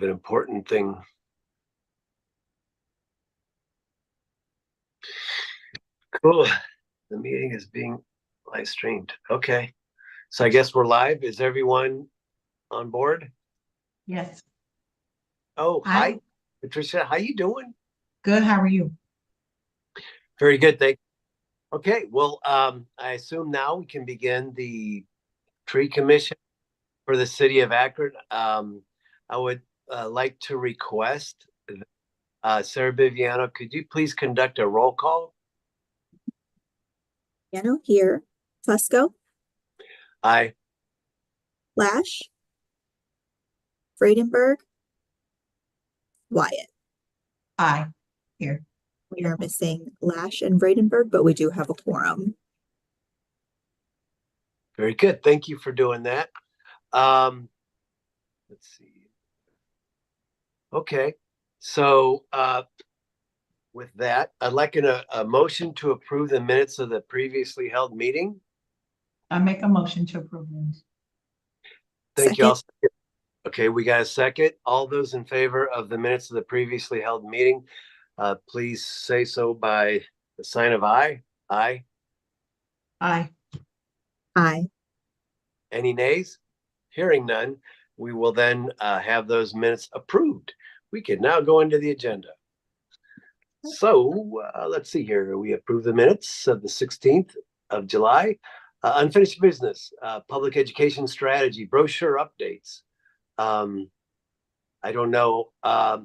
an important thing. Cool. The meeting is being live streamed. Okay. So I guess we're live. Is everyone on board? Yes. Oh, hi, Patricia. How you doing? Good. How are you? Very good. Thank you. Okay. Well, I assume now we can begin the tree commission for the city of Akron. I would like to request Sarah Biviano, could you please conduct a roll call? Piano here. Fusco, Aye. Lash, Friedenberg, Wyatt. Aye. Here. We are missing Lash and Vredenberg, but we do have a quorum. Very good. Thank you for doing that. Let's see. Okay. So with that, I'd like a motion to approve the minutes of the previously held meeting. I make a motion to approve this. Thank you all. Okay, we got a second. All those in favor of the minutes of the previously held meeting, please say so by the sign of aye. Aye. Aye. Aye. Any nays? Hearing none, we will then have those minutes approved. We can now go into the agenda. So let's see here. We approve the minutes of the 16th of July. Unfinished business, public education strategy, brochure updates. I don't know. I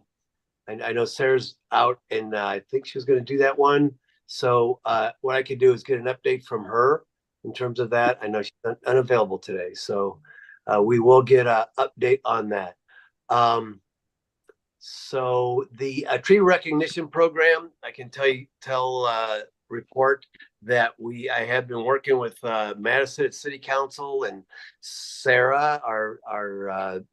know Sarah's out and I think she was going to do that one. So what I could do is get an update from her in terms of that. I know she's unavailable today. So we will get an update on that. So the tree recognition program, I can report that I have been working with Madison City Council and Sarah, our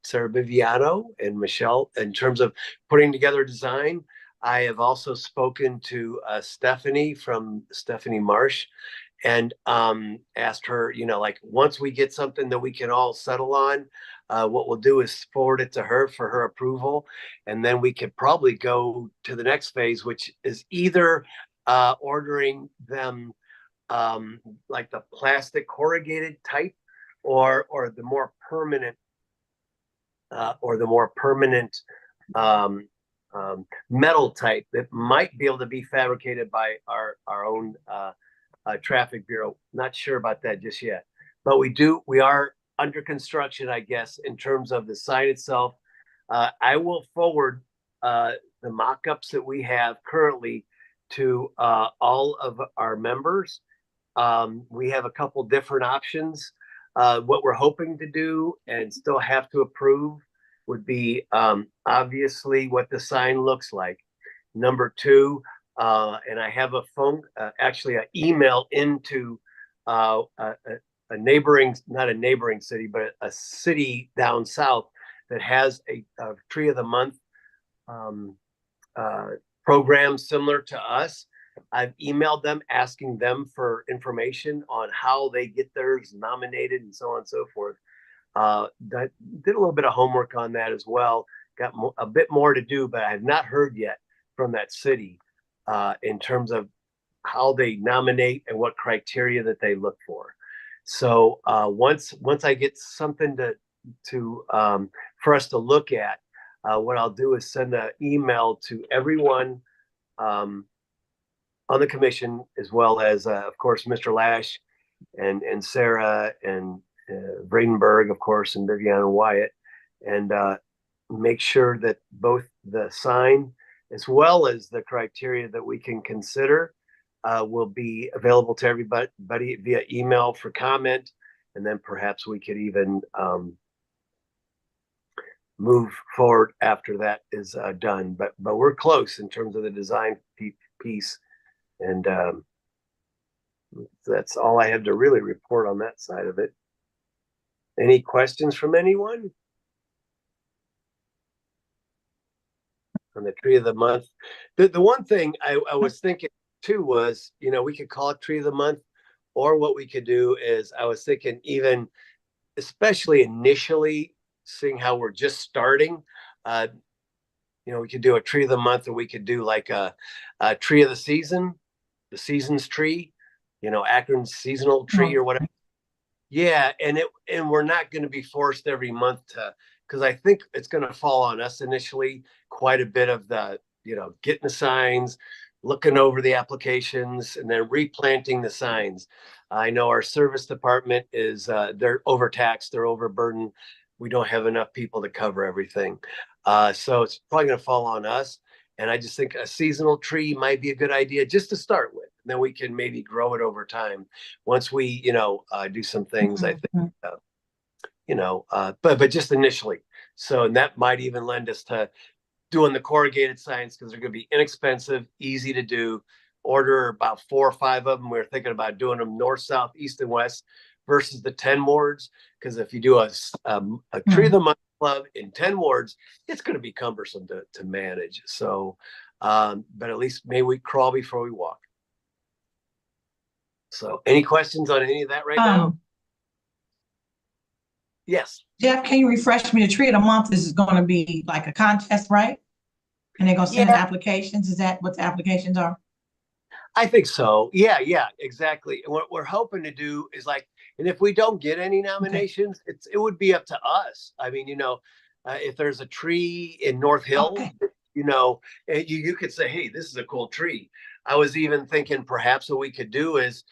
Sarah Biviano and Michelle in terms of putting together a design. I have also spoken to Stephanie from Stephanie Marsh and asked her, like once we get something that we can all settle on, what we'll do is forward it to her for her approval. And then we could probably go to the next phase, which is either ordering them like the plastic corrugated type or the more permanent metal type that might be able to be fabricated by our own traffic bureau. Not sure about that just yet, but we are under construction, I guess, in terms of the sign itself. I will forward the mock-ups that we have currently to all of our members. We have a couple different options. What we're hoping to do and still have to approve would be obviously what the sign looks like. Number two, and I have a phone, actually an email into a neighboring, not a neighboring city, but a city down south that has a Tree of the Month program similar to us. I've emailed them asking them for information on how they get theirs nominated and so on and so forth. Did a little bit of homework on that as well. Got a bit more to do, but I have not heard yet from that city in terms of how they nominate and what criteria that they look for. So once I get something to for us to look at, what I'll do is send an email to everyone on the commission, as well as of course Mr. Lash and Sarah and Bradenberg, of course, and Vivian and Wyatt, and make sure that both the sign as well as the criteria that we can consider will be available to everybody via email for comment, and then perhaps we could even move forward after that is done. But we're close in terms of the design piece, and that's all I have to really report on that side of it. Any questions from anyone on the Tree of the Month? The one thing I was thinking too was, we could call it Tree of the Month, or what we could do is, I was thinking, even especially initially, seeing how we're just starting, we could do a tree of the month, or we could do like a tree of the season, the season's tree, Akron's seasonal tree or whatever. Yeah, and we're not going to be forced every month because I think it's going to fall on us initially. Quite a bit of the, getting the signs, looking over the applications, and then replanting the signs. I know our service department they're overtaxed, they're overburdened. We don't have enough people to cover everything. So it's probably going to fall on us. And I just think a seasonal tree might be a good idea just to start with. And then we can maybe grow it over time once we, do some things, I think, but just initially. So, and that might even lend us to doing the corrugated signs because they're going to be inexpensive, easy to do. Order about 4 or 5 of them. We were thinking about doing them north, south, east, and west versus the 10 wards. Because if you do a tree of the month club in 10 wards, it's going to be cumbersome to manage. So, but at least maybe we crawl before we walk. So, any questions on any of that right now? Yes. Jeff, can you refresh me? The tree of the month is going to be like a contest, right? And they're going to send us applications. Is that what the applications are? I think so. Yeah, exactly. And what we're hoping to do is and if we don't get any nominations, it would be up to us. I mean, if there's a tree in North Hill, you could say, hey, this is a cool tree. I was even thinking perhaps what we could do is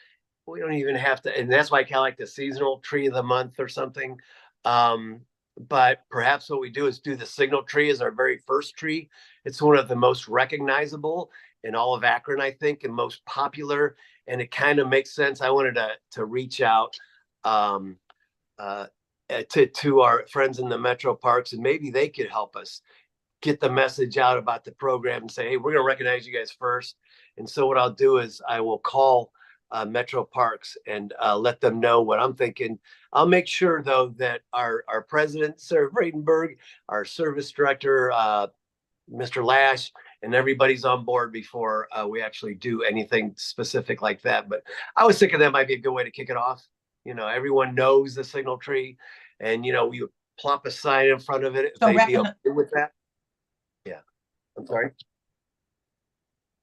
we don't even have to, and that's why I kind of like the seasonal tree of the month or something. But perhaps what we do is do the signal tree as our very first tree. It's one of the most recognizable in all of Akron, I think, and most popular. And it kind of makes sense. I wanted to reach out to our friends in the metro parks, and maybe they could help us get the message out about the program and say, hey, we're going to recognize you guys first. And so what I'll do is I will call Metro Parks and let them know what I'm thinking. I'll make sure, though, that our president, Sarah Bradenberg, our service director, Mr. Lash, and everybody's on board before we actually do anything specific like that. But I was thinking that might be a good way to kick it off. Everyone knows the signal tree, and, we plop a sign in front of it if they'd be okay with that. Yeah. I'm sorry.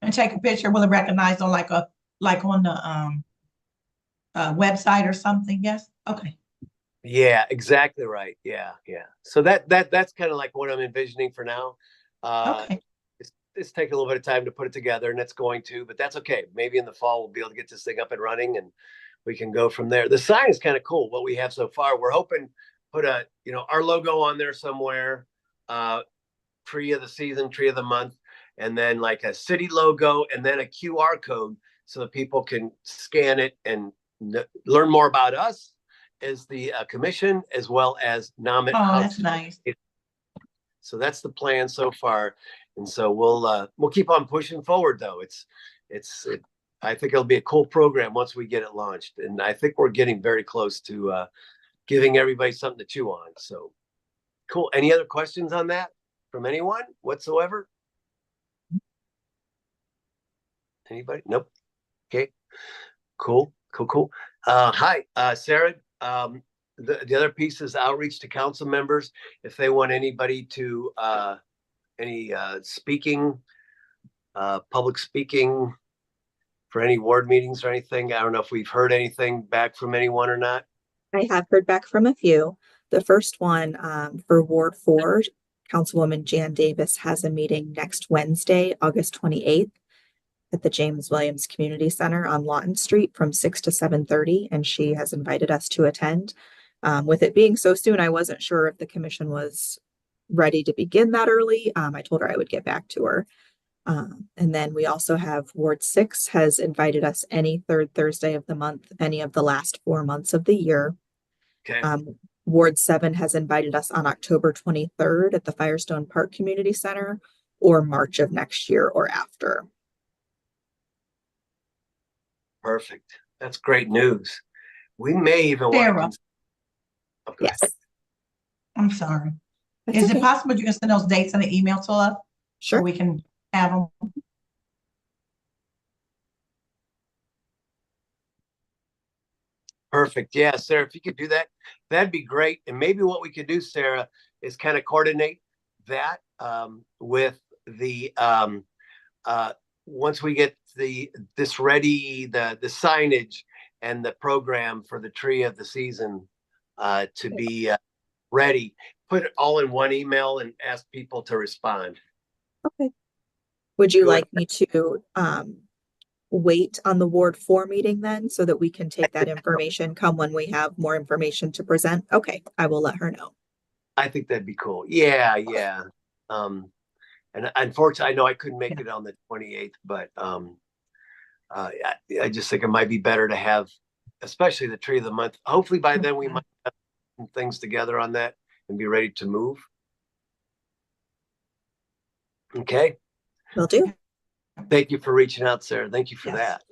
And take a picture. Will it recognize on like on the website or something? Yes. Okay. Yeah, exactly right. Yeah. So that's kind of like what I'm envisioning for now. Okay. It's taking a little bit of time to put it together, and it's going to, but that's okay. Maybe in the fall we'll be able to get this thing up and running, and we can go from there. The sign is kind of cool. What we have so far, we're hoping put our logo on there somewhere. Tree of the season, tree of the month, and then like a city logo, and then a QR code so that people can scan it and learn more about us as the commission, as well as nominate. Oh, that's nice. So that's the plan so far, and so we'll keep on pushing forward. Though I think it'll be a cool program once we get it launched, and I think we're getting very close to giving everybody something to chew on. So cool. Any other questions on that from anyone whatsoever? Anybody? Nope. Okay. Cool. Hi, Sarah. The other piece is outreach to council members. If they want anybody to any speaking, public speaking for any ward meetings or anything. I don't know if we've heard anything back from anyone or not. I have heard back from a few. The first one for Ward 4, Councilwoman Jan Davis has a meeting next Wednesday, August 28th at the James Williams Community Center on Lawton Street from 6 to 7:30, and she has invited us to attend. With it being so soon, I wasn't sure if the commission was ready to begin that early. I told her I would get back to her. And then we also have Ward 6 has invited us any third Thursday of the month, any of the last 4 months of the year. Okay. Ward 7 has invited us on October 23rd at the Firestone Park Community Center, or March of next year or after. Perfect. That's great news. We may even want to. Yes. I'm sorry. That's Is okay. it possible you can send those dates in the email to us? Sure. So we can have them. Perfect. Yeah, Sarah, if you could do that, that'd be great. And maybe what we could do, Sarah, is kind of coordinate that with the once we get this ready, the signage and the program for the tree of the season to be ready, put it all in one email and ask people to respond. Okay. Would you Good. like me to wait on the Ward 4 meeting then so that we can take that information come when we have more information to present? Okay, I will let her know. I think that'd be cool. Yeah, yeah. And unfortunately, I know I couldn't make it on the 28th, but I just think it might be better to have, especially the tree of the month. Hopefully by then we might have some things together on that and be ready to move. Okay. Will do. Thank you for reaching out, Sarah. Thank you for Yes.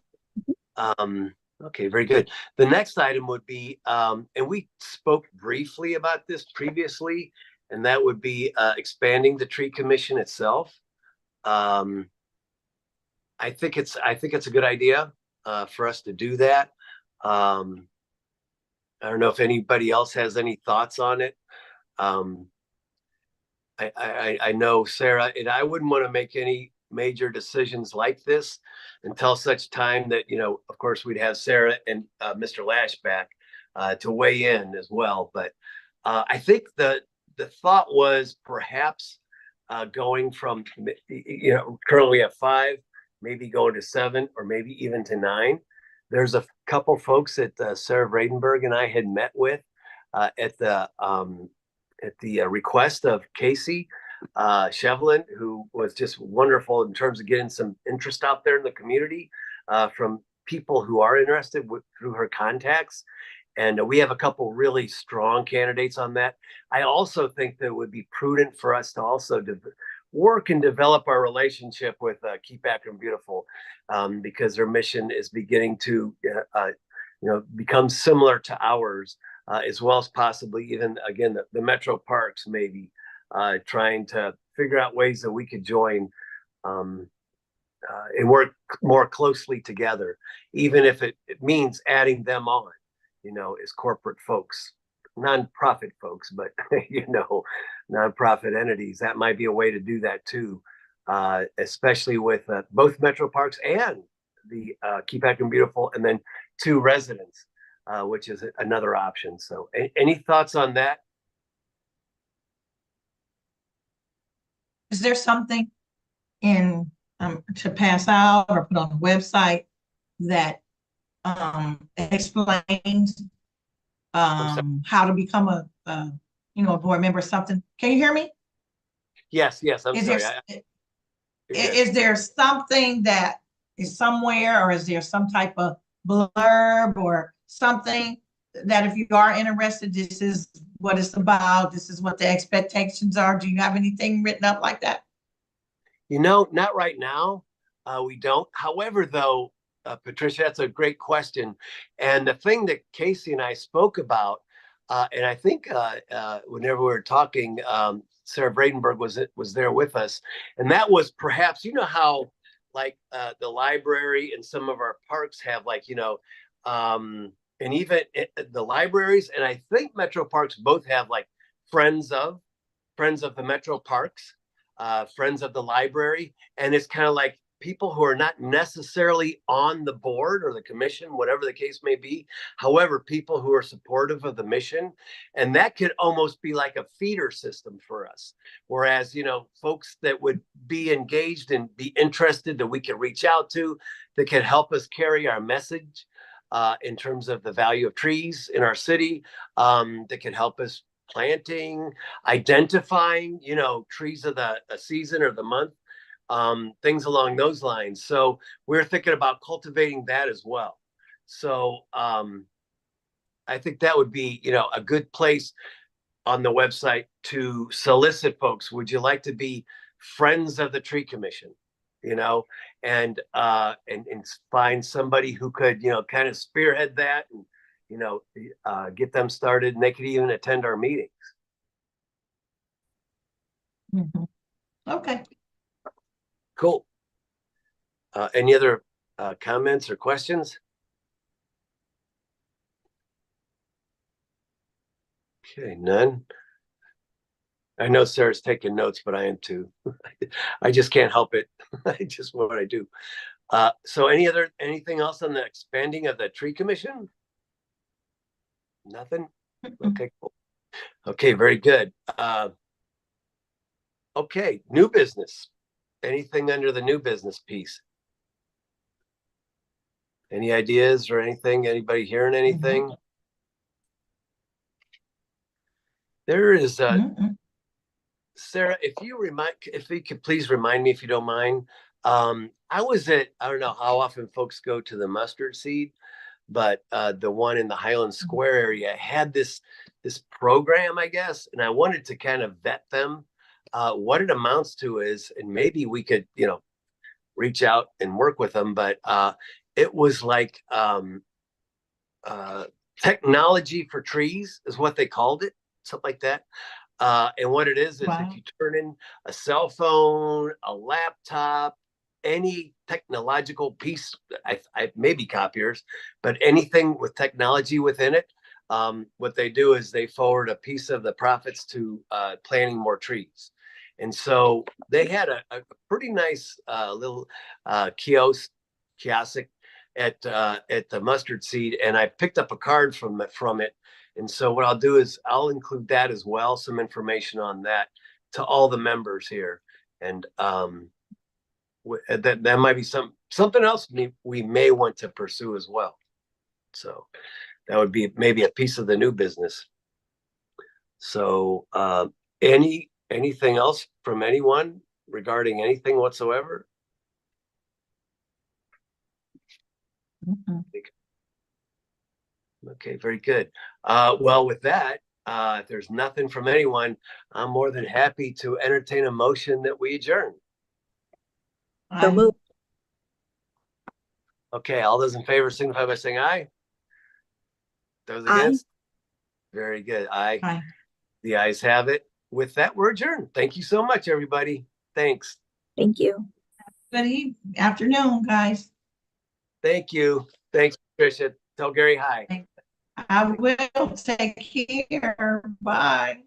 that. Okay, very good. The next item would be, and we spoke briefly about this previously, and that would be expanding the tree commission itself. I think it's a good idea for us to do that. I don't know if anybody else has any thoughts on it. I know Sarah, and I wouldn't want to make any major decisions like this until such time that, of course, we'd have Sarah and Mr. Lash back to weigh in as well. But I think the thought was perhaps going from, currently we have 5, maybe going to 7, or maybe even to 9. There's a couple folks that Sarah Bradenberg and I had met with at the request of Casey Shevlin, who was just wonderful in terms of getting some interest out there in the community from people who are interested through her contacts. And we have a couple really strong candidates on that. I also think that it would be prudent for us to also work and develop our relationship with Keep Akron Beautiful, because their mission is beginning to become similar to ours, as well as possibly even, again, the Metro Parks, maybe trying to figure out ways that we could join and work more closely together, even if it means adding them on, as corporate folks, nonprofit folks, but, nonprofit entities. That might be a way to do that too, especially with both Metro Parks and the Keep Akron Beautiful, and then 2 residents, which is another option. So any thoughts on that? Is there something in to pass out or put on the website that explains how to become a board member or something? Can you hear me? Yes, I'm Is sorry. is there something that is somewhere, or is there some type of blurb or something that if you are interested, this is what it's about, this is what the expectations are? Do you have anything written up like that? Not right now. We don't. However, though, Patricia, that's a great question. And the thing that Casey and I spoke about, and I think whenever we were talking, Sarah Bradenberg was there with us, and that was perhaps, how like the library and some of our parks have, like, and even the libraries, and I think Metro Parks both have like friends of the Metro Parks, friends of the library, and it's kind of like people who are not necessarily on the board or the commission, whatever the case may be. However, people who are supportive of the mission, and that could almost be like a feeder system for us. Whereas, folks that would be engaged and be interested that we can reach out to, that can help us carry our message in terms of the value of trees in our city, that can help us planting, identifying, trees of the season or the month, things along those lines. So we're thinking about cultivating that as well. So I think that would be, a good place on the website to solicit folks. Would you like to be friends of the tree commission? And find somebody who could, kind of spearhead that and, get them started, and they could even attend our meetings. Mhm. Okay. Cool. Any other comments or questions? Okay, none. I know Sarah's taking notes, but I am too. I just can't help it. I just what I do. So anything else on the expanding of the tree commission? Nothing? Okay, cool. Okay, very good. Okay, new business. Anything under the new business piece? Any ideas or anything? Anybody hearing anything? There is Sarah, if you could please remind me if you don't mind. I don't know how often folks go to the mustard seed, but the one in the Highland Square area had this program, I guess, and I wanted to kind of vet them. What it amounts to is, and maybe we could, reach out and work with them, but it was like technology for trees is what they called it, something like that. And what it is Wow. if you turn in a cell phone, a laptop, any technological piece, I maybe copiers, but anything with technology within it, what they do is they forward a piece of the profits to planting more trees. And so they had a pretty nice little kiosk at the mustard seed, and I picked up a card from it. And so what I'll do is I'll include that as well, some information on that to all the members here, and that might be something else we may want to pursue as well. So that would be maybe a piece of the new business. So anything else from anyone regarding anything whatsoever? Okay, very good. Well, with that, if there's nothing from anyone, I'm more than happy to entertain a motion that we adjourn. So moved. Okay, all those in favor signify by saying aye. Those Aye. against? Very good. Aye. Aye. The ayes have it. With that, we're adjourned. Thank you so much, everybody. Thanks. Thank you. Good afternoon, guys. Thank you. Thanks, Patricia. Tell Gary hi. I will. Take care. Bye.